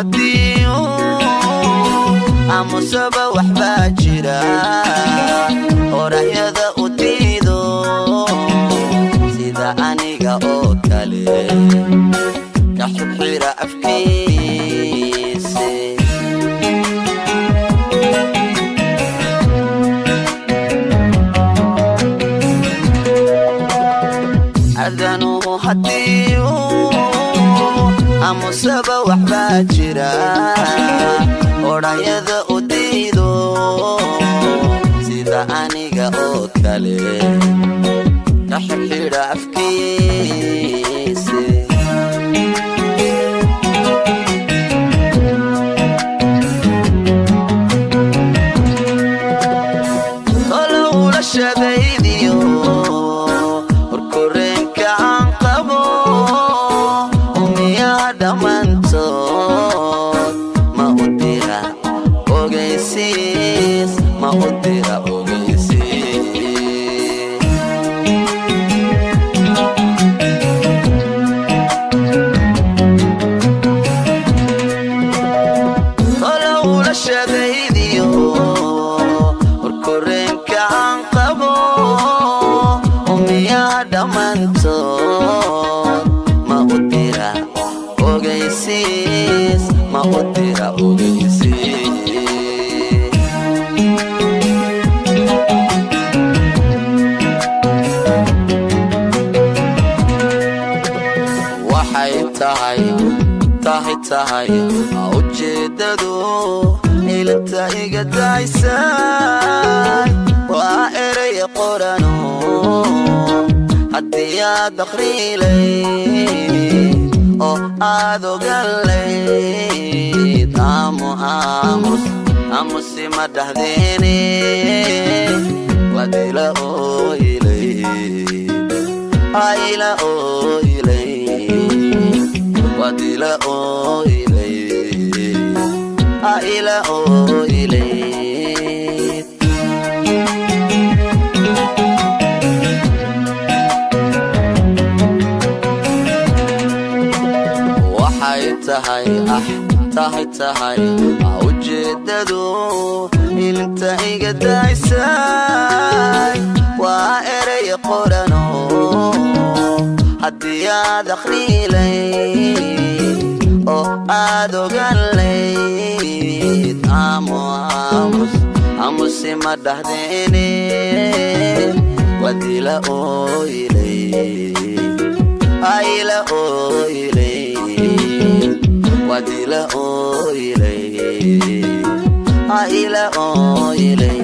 هديو أمسبة وحباجرة ورهيدا أديدو سيدا أنيقا أوكالي كحبحيرة أفكيسي أذنو هديو أمسبة وحباجرة ورهيدا أديدو سيدا أنيقا أوكالي كحبحيرة أفكيسي شبيديو وركورين كان قبو وميا دمانتود ما أديها أوغيسيس ما أديها أوغيسيس طلعوا للشبيديو وركورين كان دمانتود ما أديها أوغيسيس ما أديها أوغيسيس waxay tahay ujeedadu ilanta iga daysay waa eray qorano haddii aad akhriilay oo aad ogalayd aamusi ma dhahdeene wadila ooylay ayla ooylay wadila ooylay ayla ooylay tahay ujeedadu ilanta iga daysay waa eray qorano haddii aad akhriilay oo aad ogalayd aamusi ma dhahdeene wadila ooylay ayla ooylay wadila ooylay ayla ooylay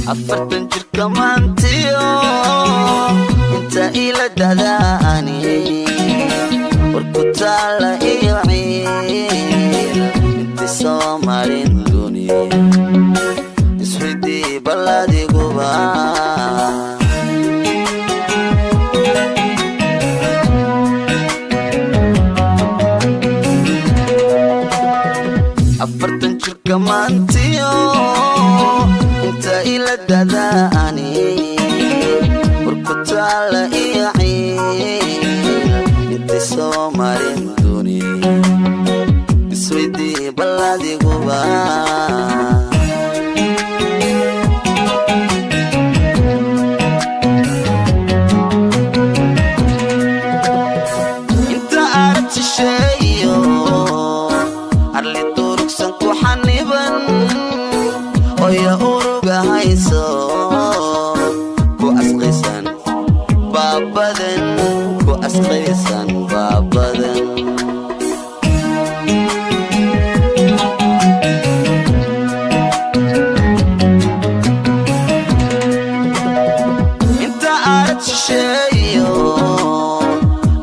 أفرتن جرك مانتيو انت إلى دداني وركوتالا إيعيل انت سومارين دوني اسودي بلادي قبا أفرتن جرك مانتيو انت إلى دداني وركوتالا إيعيل انت سومارين دوني اسودي بلادي قبا انت عرفت شيء أرلي طرق hooyo uruga hayso ku asqaysan baabadan ku asqaysan baabadan inta aad shisheeyo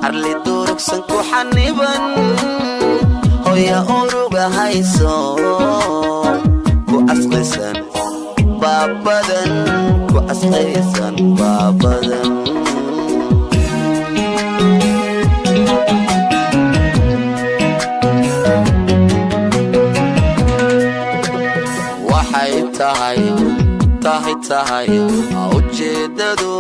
arli durugsan ku xaniban hooyo uruga hayso ku asqaysan baabadan ku asqaysan baabadan waxay tahay ujeedadu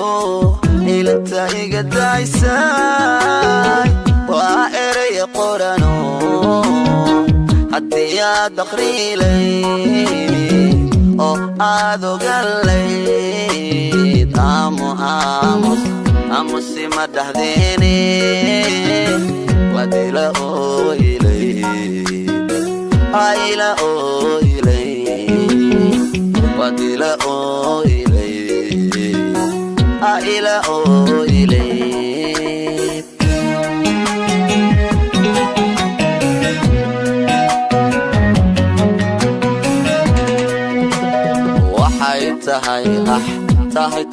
ilanta iga daysay waa eray qorano haddii aad akhriilay oo aad ogalayd aamusi ma dhahdeen wadila ooylay ayla ooylay wadila ooylay ayla ooylay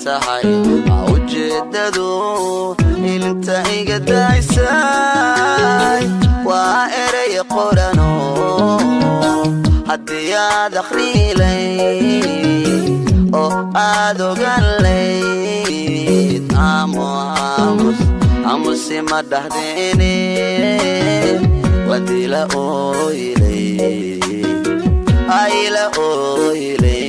tahay ujeedadu ilanta iga daysay waa eray qorano haddii aad akhriilay oo aad ogalayd aamusi ma dhahdeen wadila ooylay ayla ooylay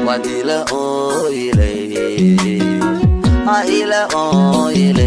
wadila ooylay ayla ooylay